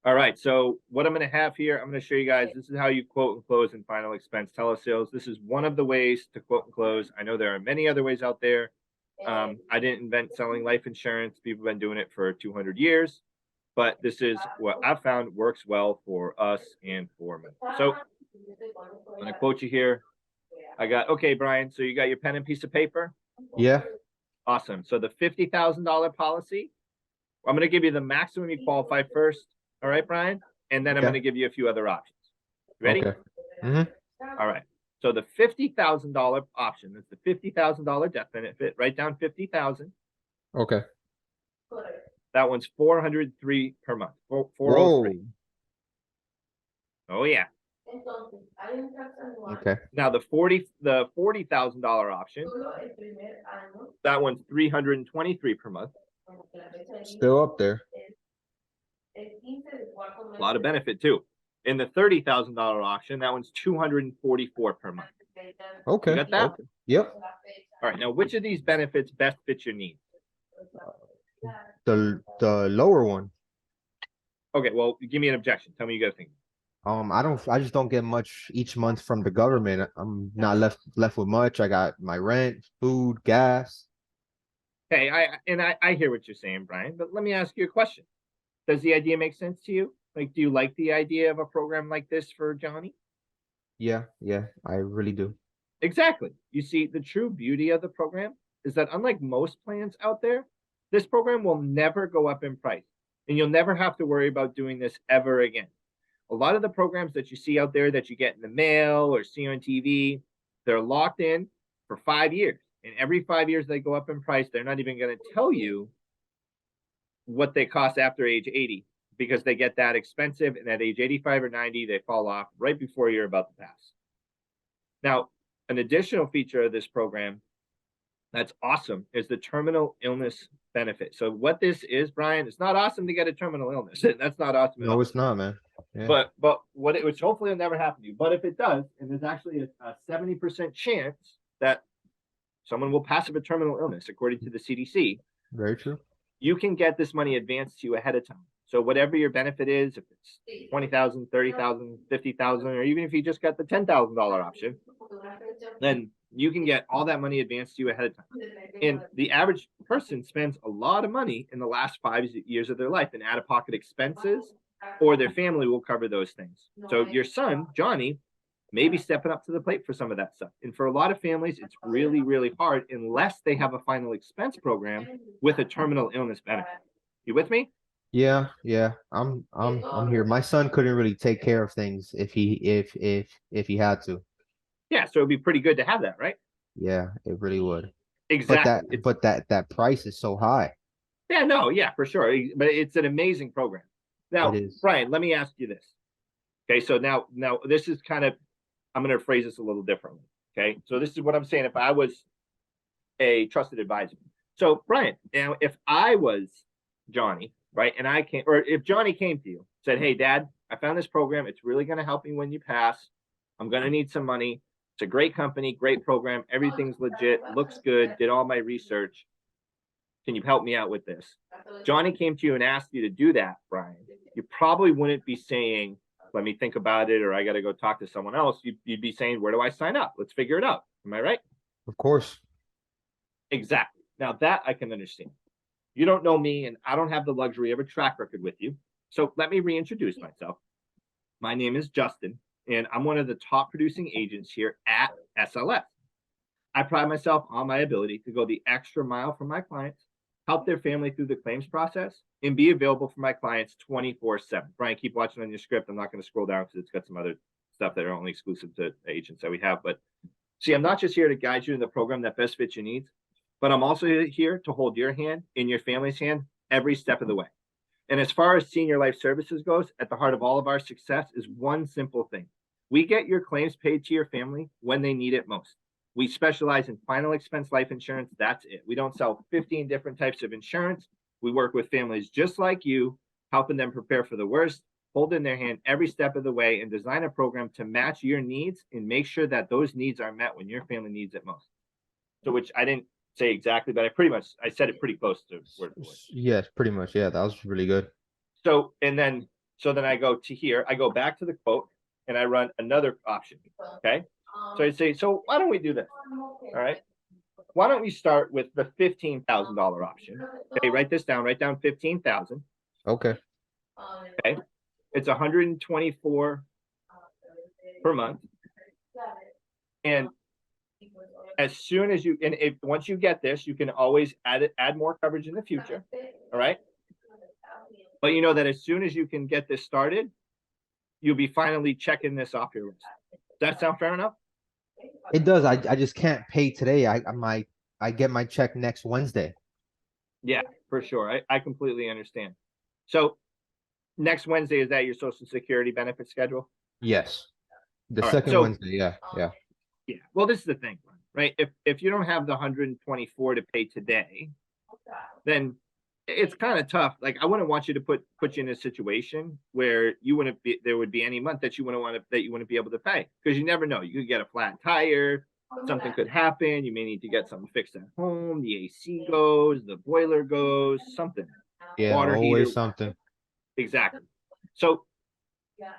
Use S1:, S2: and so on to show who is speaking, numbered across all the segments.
S1: All right, so what I'm going to have here, I'm going to show you guys, this is how you quote and close in final expense telesales. This is one of the ways to quote and close. I know there are many other ways out there. I didn't invent selling life insurance. People have been doing it for 200 years, but this is what I've found works well for us and for me. So I'm going to quote you here. Okay, Brian, so you got your pen and piece of paper?
S2: Yeah.
S1: Awesome. So the $50,000 policy, I'm going to give you the maximum you qualify first. All right, Brian? And then I'm going to give you a few other options. Ready?
S2: Okay.
S1: All right. So the $50,000 option, that's the $50,000 death benefit. Write down 50,000.
S2: Okay.
S1: That one's 403 per month. 403. Oh yeah.
S2: Okay.
S1: Now the $40,000 option, that one's 323 per month.
S2: Still up there.
S1: A lot of benefit too. In the $30,000 auction, that one's 244 per month.
S2: Okay.
S1: You got that?
S2: Okay. Yep.
S1: All right. Now, which of these benefits best fits your needs?
S2: The lower one.
S1: Okay. Well, give me an objection. Tell me you got to think.
S2: I just don't get much each month from the government. I'm not left with much. I got my rent, food, gas.
S1: Hey, I hear what you're saying, Brian, but let me ask you a question. Does the idea make sense to you? Like, do you like the idea of a program like this for Johnny?
S2: Yeah, I really do.
S1: Exactly. You see, the true beauty of the program is that unlike most plans out there, this program will never go up in price, and you'll never have to worry about doing this ever again. A lot of the programs that you see out there that you get in the mail or see on TV, they're locked in for 5 years. And every 5 years they go up in price. They're not even going to tell you what they cost after age 80 because they get that expensive. And at age 85 or 90, they fall off right before you're about to pass. Now, an additional feature of this program that's awesome is the terminal illness benefit. So what this is, Brian, it's not awesome to get a terminal illness. That's not awesome at all.
S2: No, it's not, man.
S1: Yeah. But which hopefully will never happen to you. But if it does, and there's actually a 70% chance that someone will pass of a terminal illness, according to the CDC.
S2: Very true.
S1: You can get this money advanced to you ahead of time. So whatever your benefit is, if it's 20,000, 30,000, 50,000, or even if you just got the $10,000 option, then you can get all that money advanced to you ahead of time. And the average person spends a lot of money in the last 5 years of their life in out-of-pocket expenses, or their family will cover those things. So your son, Johnny, may be stepping up to the plate for some of that stuff. And for a lot of families, it's really, really hard unless they have a final expense program with a terminal illness benefit. You with me?
S2: Yeah. I'm here. My son couldn't really take care of things if he had to.
S1: Yeah, so it'd be pretty good to have that, right?
S2: Yeah, it really would.
S1: Exactly.
S2: But that price is so high.
S1: Yeah, no, yeah, for sure. But it's an amazing program. Now, Brian, let me ask you this. Okay, so now this is kind of, I'm going to phrase this a little differently. Okay, so this is what I'm saying. If I was a trusted advisor, so Brian, now if I was Johnny, right, and I came, or if Johnny came to you, said, "Hey, Dad, I found this program. It's really going to help me when you pass. I'm going to need some money. It's a great company, great program. Everything's legit, looks good. Did all my research. Can you help me out with this?" Johnny came to you and asked you to do that, Brian. You probably wouldn't be saying, "Let me think about it," or "I got to go talk to someone else." You'd be saying, "Where do I sign up? Let's figure it out." Am I right?
S2: Of course.
S1: Exactly. Now that I can understand. You don't know me, and I don't have the luxury of a track record with you. So let me reintroduce myself. My name is Justin, and I'm one of the top producing agents here at SLS. I pride myself on my ability to go the extra mile for my clients, help their family through the claims process, and be available for my clients 24/7. Brian, keep watching on your script. I'm not going to scroll down because it's got some other stuff that are only exclusive to agents that we have. But see, I'm not just here to guide you in the program that best fits your needs, but I'm also here to hold your hand and your family's hand every step of the way. And as far as Senior Life Services goes, at the heart of all of our success is one simple thing. We get your claims paid to your family when they need it most. We specialize in final expense life insurance. That's it. We don't sell 15 different types of insurance. We work with families just like you, helping them prepare for the worst, holding their hand every step of the way, and design a program to match your needs and make sure that those needs are met when your family needs it most. So, which I didn't say exactly, but I said it pretty close to word for word.
S2: Yes, pretty much. Yeah, that was really good.
S1: So, and then So then I go to here, I go back to the quote and I run another option. Okay. So I say, so why don't we do this? All right. Why don't we start with the $15,000 option? Okay, write this down. Write down 15,000.
S2: Okay.
S1: Okay, it's 124 per month. And as soon as you, and if once you get this, you can always add more coverage in the future. All right. But you know that as soon as you can get this started, you'll be finally checking this off your list. Does that sound fair enough?
S2: It does. I just can't pay today. I get my check next Wednesday.
S1: Yeah, for sure. I completely understand. So next Wednesday, is that your Social Security benefit schedule?
S2: Yes. The
S1: All right,
S2: second
S1: so
S2: Wednesday, yeah.
S1: yeah. Well, this is the thing, right? If you don't have the 124 to pay today, then it's kind of tough. Like I wouldn't want you to put you in a situation where you wouldn't be there would be any month that you wouldn't be able to pay, because you never know. You could get a flat tire, something could happen. You may need to get something fixed at home. The AC goes, the boiler goes, something.
S2: Yeah,
S1: Water
S2: always
S1: heater.
S2: something.
S1: Exactly. So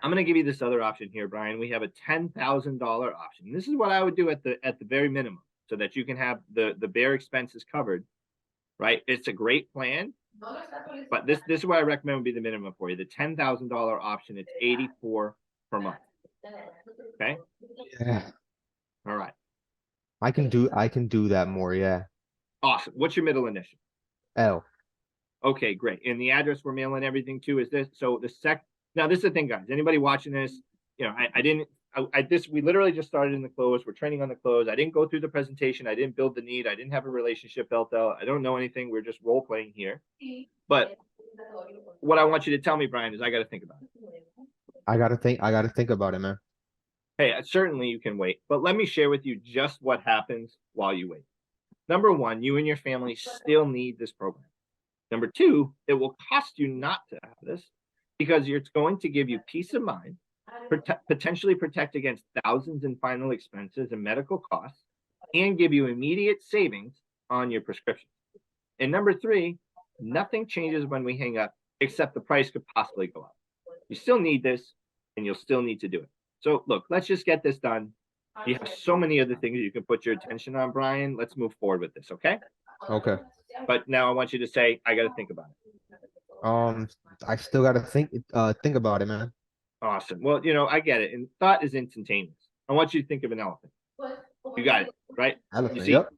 S1: I'm going to give you this other option here, Brian. We have a $10,000 option. This is what I would do at the very minimum, so that you can have the bare expenses covered. Right? It's a great plan, but this is what I recommend would be the minimum for you. The $10,000 option, it's 84 per month. Okay.
S2: Yeah.
S1: All right.
S2: I can do that more, yeah.
S1: Awesome. What's your middle initial?
S2: L.
S1: Okay, great. And the address we're mailing everything to is this. So now this is the thing, guys. Anybody watching this, we literally just started in the close. We're training on the close. I didn't go through the presentation. I didn't build the need. I didn't have a relationship built out. I don't know anything. We're just role playing here. But what I want you to tell me, Brian, is I got to think about it.
S2: I gotta think about it, man.
S1: Hey, certainly you can wait, but let me share with you just what happens while you wait. Number one, you and your family still need this program. Number two, it will cost you not to have this, because it's going to give you peace of mind, potentially protect against thousands in final expenses and medical costs, and give you immediate savings on your prescription. And number three, nothing changes when we hang up, except the price could possibly go up. You still need this, and you'll still need to do it. So look, let's just get this done. You have so many other things you can put your attention on, Brian. Let's move forward with this, okay?
S2: Okay.
S1: But now I want you to say, I got to think about it.
S2: I still gotta think about it, man.
S1: Awesome. Well, I get it. And thought is instantaneous. I want you to think of an elephant. You got it, right?
S2: Elephant,
S1: You see,
S2: yep.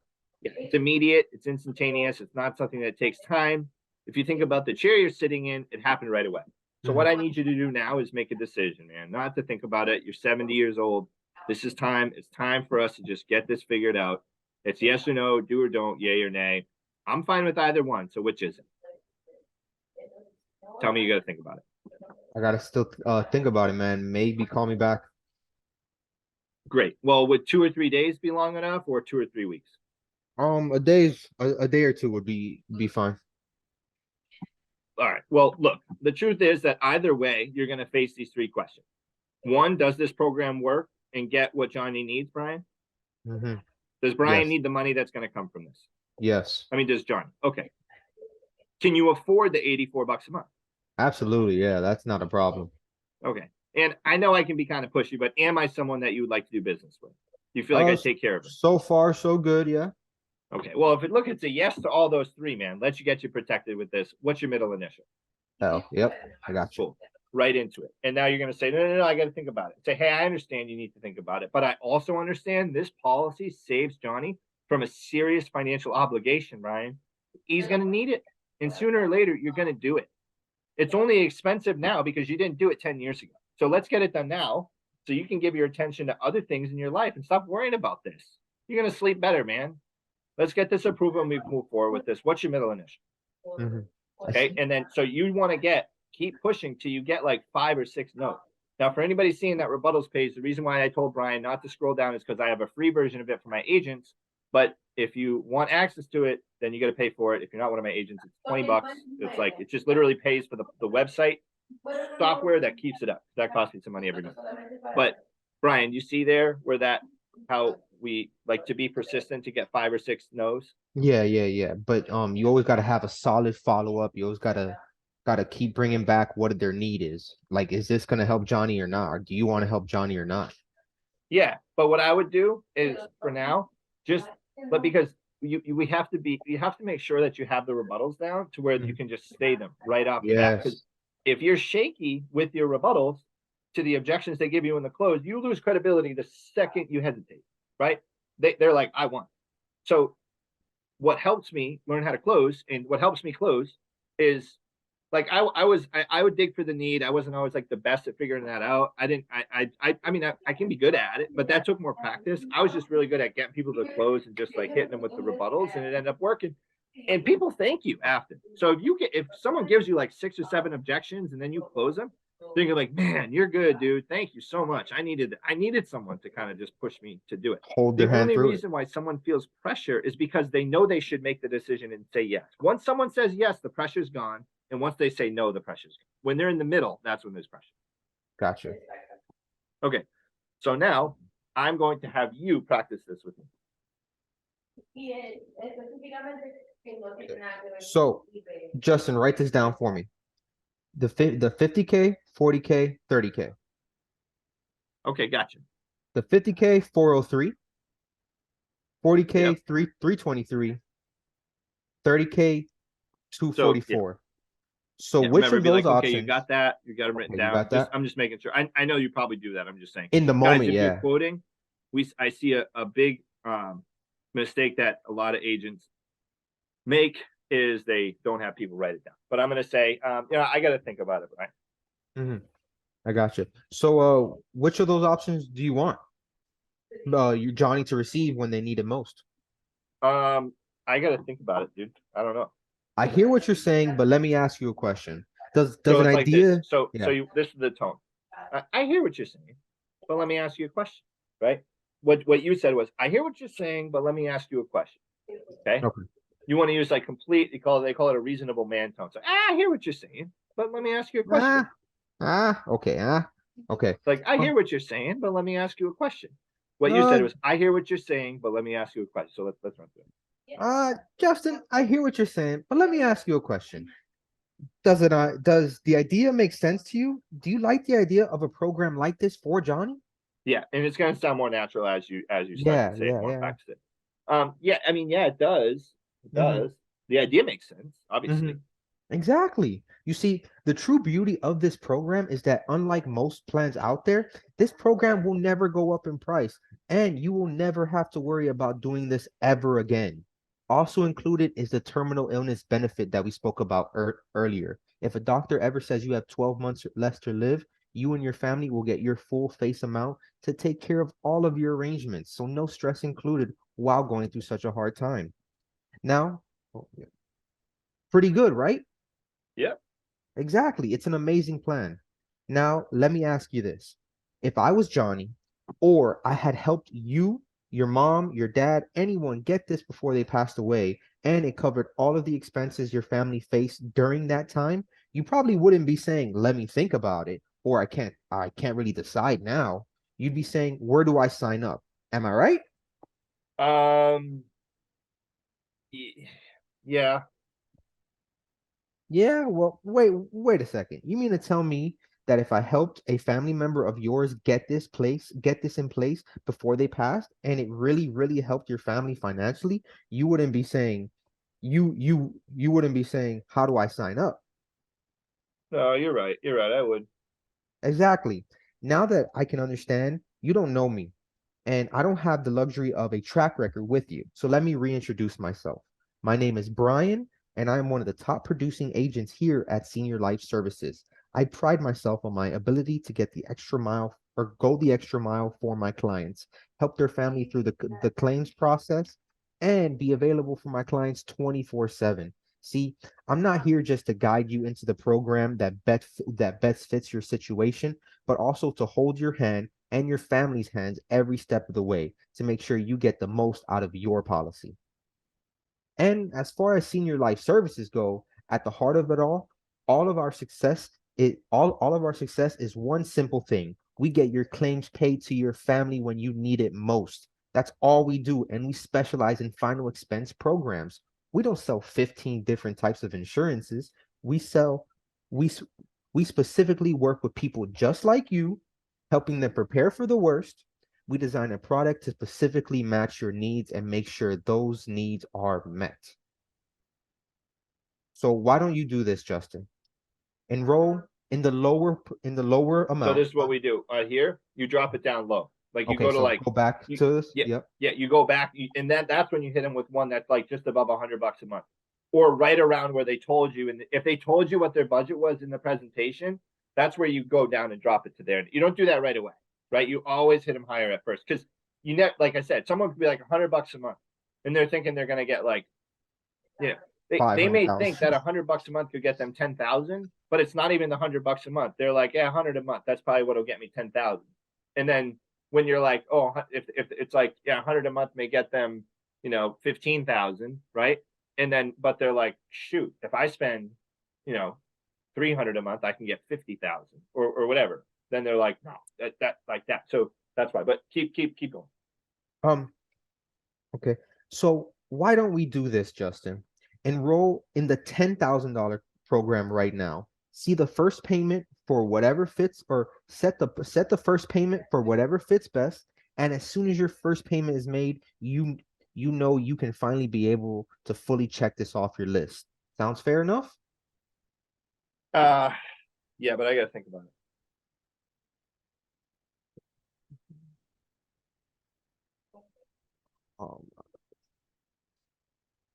S1: yeah, it's immediate. It's instantaneous. It's not something that takes time. If you think about the chair you're sitting in, it happened right away. So what I need you to do now is make a decision, man, not to think about it. You're 70 years old. This is time. It's time for us to just get this figured out. It's yes or no, do or don't, yay or nay. I'm fine with either one. So which is it? Tell me you got to think about it.
S2: I gotta still think about it, man. Maybe call me back.
S1: Great. Well, would 2 or 3 days be long enough, or 2 or 3 weeks?
S2: A day or two would be fine.
S1: All right. Well, look, the truth is that either way, you're going to face these 3 questions. One, does this program work and get what Johnny needs, Brian? Does Brian need the money that's going to come from this?
S2: Yes.
S1: I mean, does Johnny? Okay. Can you afford the $84 a month?
S2: Absolutely. Yeah, that's not a problem.
S1: Okay. And I know I can be kind of pushy, but am I someone that you would like to do business with? Do you feel like I take care of it?
S2: So far, so good. Yeah.
S1: Okay. Well, it's a yes to all those 3, man. Let's get you protected with this. What's your middle initial?
S2: L. Yep. I got you.
S1: Cool. Right into it. And now you're going to say, no, I got to think about it. Say, hey, I understand you need to think about it, but I also understand this policy saves Johnny from a serious financial obligation, Brian. He's going to need it. And sooner or later, you're going to do it. It's only expensive now because you didn't do it 10 years ago. So let's get it done now so you can give your attention to other things in your life and stop worrying about this. You're going to sleep better, man. Let's get this approval and we move forward with this. What's your middle initial? Okay. And then, so you want to keep pushing till you get like 5 or 6 notes. Now, for anybody seeing that rebuttals page, the reason why I told Brian not to scroll down is because I have a free version of it for my agents. But if you want access to it, then you got to pay for it. If you're not one of my agents, it's $20. It's like, it just literally pays for the website software that keeps it up. That costs me some money every month. But Brian, you see there where how we like to be persistent to get 5 or 6 no's?
S2: Yeah. But you always got to have a solid follow-up. You always gotta gotta keep bringing back what their need is. Like, is this gonna help Johnny or not? Or do you want to help Johnny or not?
S1: Yeah, but what I would do is for now, but because we have to be, you have to make sure that you have the rebuttals down to where you can just say them right off the bat. Because
S2: Yes.
S1: if you're shaky with your rebuttals to the objections they give you in the close, you lose credibility the second you hesitate, right? They're like, I won. So what helps me learn how to close and what helps me close is like I would dig for the need. I wasn't always like the best at figuring that out. I didn't I mean I can be good at it, but that took more practice. I was just really good at getting people to close and just like hitting them with the rebuttals, and it ended up working. And people thank you after. So if someone gives you like 6 or 7 objections and then you close them, then you're like, man, you're good, dude. Thank you so much. I needed someone to kind of just push me to do it.
S2: Hold
S1: The
S2: their hand
S1: only
S2: through it.
S1: reason why someone feels pressure is because they know they should make the decision and say yes. Once someone says yes, the pressure's gone. And once they say no, the pressure's gone. When they're in the middle, that's when there's pressure.
S2: Gotcha.
S1: Okay. So now I'm going to have you practice this with me.
S2: So, Justin, write this down for me. The 50K, 40K, 30K.
S1: Okay, gotcha.
S2: The 50K, 403. 40K,
S1: Yep.
S2: 323. 30K, 244. So
S1: Yeah,
S2: which
S1: remember,
S2: of
S1: be
S2: those
S1: like,
S2: options?
S1: okay, you got that. You got them written
S2: Okay, you
S1: down.
S2: got that?
S1: I'm just making sure. I know you probably do that. I'm just saying.
S2: In the
S1: Guys,
S2: moment,
S1: if
S2: yeah.
S1: you're quoting, I see a big mistake that a lot of agents make is they don't have people write it down. But I'm going to say, I got to think about it, right?
S2: I got you. So, which of those options do you want? You Johnny to receive when they need it most.
S1: I got to think about it, dude. I don't know.
S2: I hear what you're saying, but let me ask you a question. Does
S1: So
S2: an
S1: it's like
S2: idea?
S1: this. So
S2: Yeah.
S1: this is the tone. I hear what you're saying, but let me ask you a question, right? What you said was, I hear what you're saying, but let me ask you a question. Okay.
S2: Okay.
S1: You want to use like complete, they call it a reasonable man tone. So I hear what you're saying, but let me ask you a question.
S2: Okay. Okay.
S1: It's like, I hear what you're saying, but let me ask you a question. What you said was, I hear what you're saying, but let me ask you a question. So let's run through it.
S2: Justin, I hear what you're saying, but let me ask you a question. Does the idea make sense to you? Do you like the idea of a program like this for Johnny?
S1: Yeah, and it's gonna sound more natural as you start to say it more and practice it. Yeah, I mean, yeah, it does. It does. The idea makes sense, obviously.
S2: Exactly. You see, the true beauty of this program is that unlike most plans out there, this program will never go up in price, and you will never have to worry about doing this ever again. Also included is the terminal illness benefit that we spoke about earlier. If a doctor ever says you have 12 months less to live, you and your family will get your full face amount to take care of all of your arrangements, so no stress included while going through such a hard time. Now, pretty good, right?
S1: Yep.
S2: Exactly. It's an amazing plan. Now, let me ask you this. If I was Johnny, or I had helped you, your mom, your dad, anyone get this before they passed away, and it covered all of the expenses your family faced during that time, you probably wouldn't be saying, let me think about it, or I can't really decide now. You'd be saying, where do I sign up? Am I right?
S1: Yeah.
S2: Yeah, well, wait a second. You mean to tell me that if I helped a family member of yours get this in place before they passed, and it really, really helped your family financially, you wouldn't be saying, you wouldn't be saying, how do I sign up?
S1: No, you're right. You're right. I would.
S2: Exactly. Now that I can understand, you don't know me, and I don't have the luxury of a track record with you. So let me reintroduce myself. My name is Brian, and I am one of the top producing agents here at Senior Life Services. I pride myself on my ability to get the extra mile or go the extra mile for my clients, help their family through the claims process, and be available for my clients 24/7. See, I'm not here just to guide you into the program that best fits your situation, but also to hold your hand and your family's hands every step of the way to make sure you get the most out of your policy. And as far as Senior Life Services go, at the heart of it all of our success all of our success is one simple thing. We get your claims paid to your family when you need it most. That's all we do, and we specialize in final expense programs. We don't sell 15 different types of insurances. We sell We we specifically work with people just like you, helping them prepare for the worst. We design a product to specifically match your needs and make sure those needs are met. So why don't you do this, Justin? Enroll in the lower
S1: So
S2: amount.
S1: this is what we do. Here, you drop it down low. Like you
S2: Okay,
S1: go to
S2: so
S1: like
S2: go back
S1: you,
S2: to this.
S1: yeah,
S2: Yep.
S1: yeah, you go back, and that's when you hit them with one that's like just above $100 a month, or right around where they told you. And if they told you what their budget was in the presentation, that's where you go down and drop it to there. You don't do that right away, right? You always hit them higher at first because you net, like I said, someone could be like $100 a month, and they're thinking they're gonna get like, you know, they may think that
S2: 500,000.
S1: $100 a month could get them 10,000, but it's not even the $100 a month. They're like, yeah, 100 a month. That's probably what'll get me 10,000. And then when you're like, oh, if it's like, yeah, 100 a month may get them, 15,000, right? And then, but they're like, shoot, if I spend, you know, 300 a month, I can get 50,000 or whatever. Then they're like, no, that like that. So that's why. But keep going.
S2: Um, okay. So why don't we do this, Justin? Enroll in the $10,000 program right now. See the first payment for whatever fits, or set the first payment for whatever fits best. And as soon as your first payment is made, you know you can finally be able to fully check this off your list. Sounds fair enough?
S1: Uh, yeah, but I got to think about it.
S2: Um,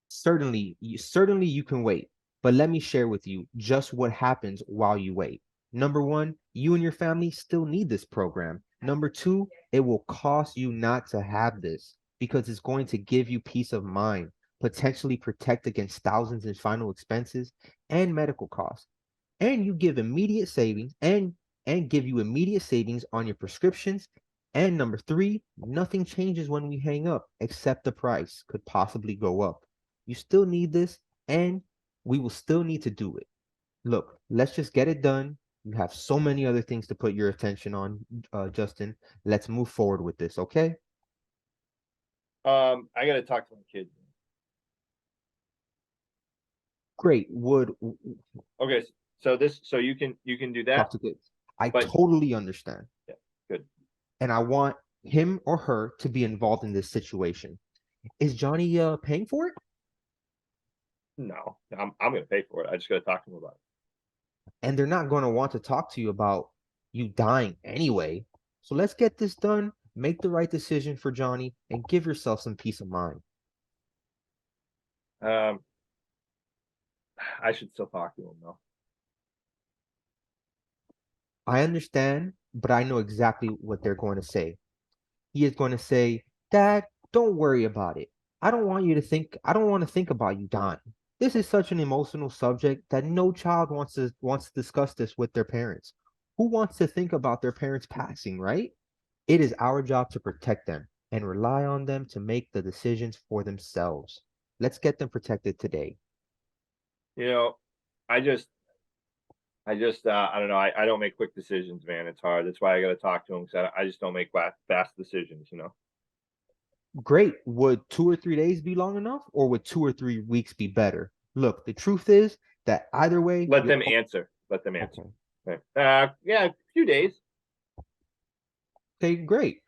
S2: certainly you can wait, but let me share with you just what happens while you wait. Number one, you and your family still need this program. Number two, it will cost you not to have this because it's going to give you peace of mind, potentially protect against thousands in final expenses and medical costs. And you give immediate savings and give you immediate savings on your prescriptions. And number three, nothing changes when we hang up except the price could possibly go up. You still need this, and we will still need to do it. Look, let's just get it done. You have so many other things to put your attention on, Justin. Let's move forward with this, okay?
S1: I got to talk to my kids.
S2: Great.
S1: Okay, so you can do that,
S2: Talk to kids. I
S1: but
S2: totally understand.
S1: yeah, good.
S2: And I want him or her to be involved in this situation. Is Johnny paying for it?
S1: No, I'm gonna pay for it. I just got to talk to them about it.
S2: And they're not going to want to talk to you about you dying anyway. So let's get this done, make the right decision for Johnny, and give yourself some peace of mind.
S1: I should still talk to them though.
S2: I understand, but I know exactly what they're going to say. He is going to say, Dad, don't worry about it. I don't want to think about you dying. This is such an emotional subject that no child wants to discuss this with their parents. Who wants to think about their parents passing, right? It is our job to protect them and rely on them to make the decisions for themselves. Let's get them protected today.
S1: I just I don't know. I don't make quick decisions, man. It's hard. That's why I got to talk to them because I just don't make fast decisions.
S2: Great. Would 2 or 3 days be long enough, or would 2 or 3 weeks be better? Look, the truth is that either way,
S1: Let them answer. Let them answer.
S2: Okay.
S1: Yeah, a few days.
S2: Okay, great.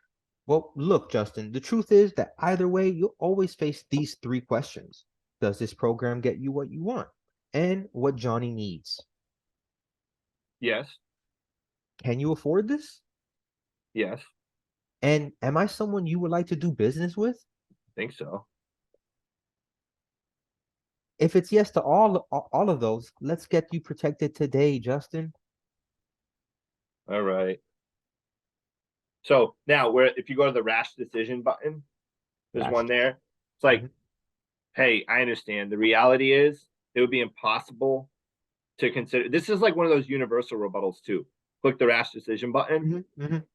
S2: Well, look, Justin, the truth is that either way, you'll always face these three questions. Does this program get you what you want? And what Johnny needs?
S1: Yes.
S2: Can you afford this?
S1: Yes.
S2: And am I someone you would like to do business with?
S1: Think so.
S2: If it's yes to all of those, let's get you protected today, Justin.
S1: All right. So now where if you go to the rash decision button, there's one there. It's like, hey, I understand. The reality is it would be impossible to consider. This is like one of those universal rebuttals too. Click the rash decision button.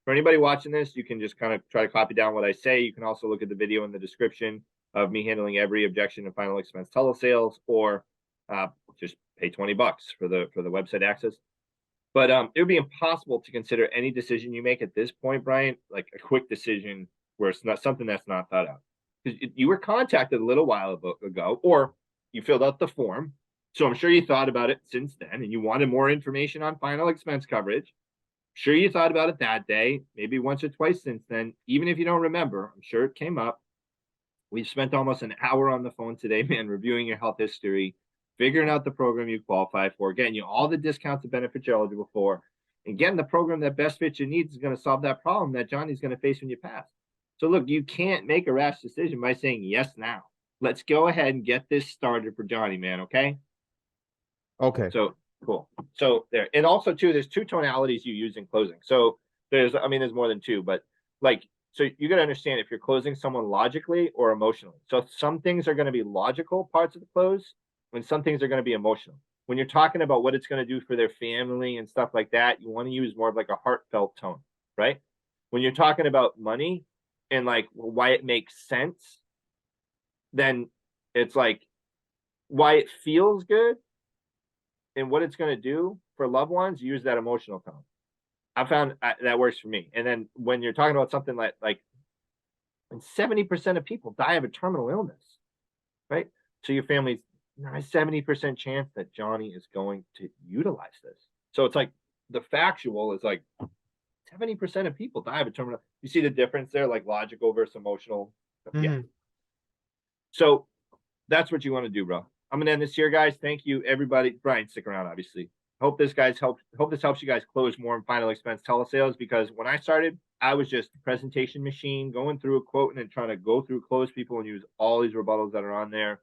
S1: For anybody watching this, you can just kind of try to copy down what I say. You can also look at the video in the description of me handling every objection and final expense telesales, or just pay $20 for the website access. But it would be impossible to consider any decision you make at this point, Brian, like a quick decision where it's not something that's not thought out. Because you were contacted a little while ago, or you filled out the form, So I'm sure you thought about it since then and you wanted more information on final expense coverage. Sure, you thought about it that day, maybe once or twice since then. Even if you don't remember, I'm sure it came up. We've spent almost an hour on the phone today, man, reviewing your health history, figuring out the program you qualify for, getting you all the discounts and benefits you're eligible for, and getting the program that best fits your needs is going to solve that problem that Johnny's going to face when you pass. So look, you can't make a rash decision by saying yes now. Let's go ahead and get this started for Johnny, man. Okay.
S2: Okay.
S1: So cool. So there, and also too, there's two tonalities you use in closing. So there's, I mean, there's more than two, but like, so you got to understand if you're closing someone logically or emotionally. So some things are going to be logical parts of the close, when some things are going to be emotional. When you're talking about what it's going to do for their family and stuff like that, you want to use more of like a heartfelt tone, right? When you're talking about money and like why it makes sense, then it's like why it feels good and what it's going to do for loved ones, use that emotional tone. I found that works for me. And then when you're talking about something like when 70% of people die of a terminal illness, right? So your family's 70% chance that Johnny is going to utilize this. So it's like the factual is like 70% of people die of a terminal. You see the difference there, like logical versus emotional. Yeah. So that's what you want to do, bro. I'm gonna end this here, guys. Thank you, everybody. Brian, stick around, obviously. Hope this helps you guys close more in final expense telesales, because when I started, I was just a presentation machine, going through a quote and then trying to go through close people and use all these rebuttals that are on there.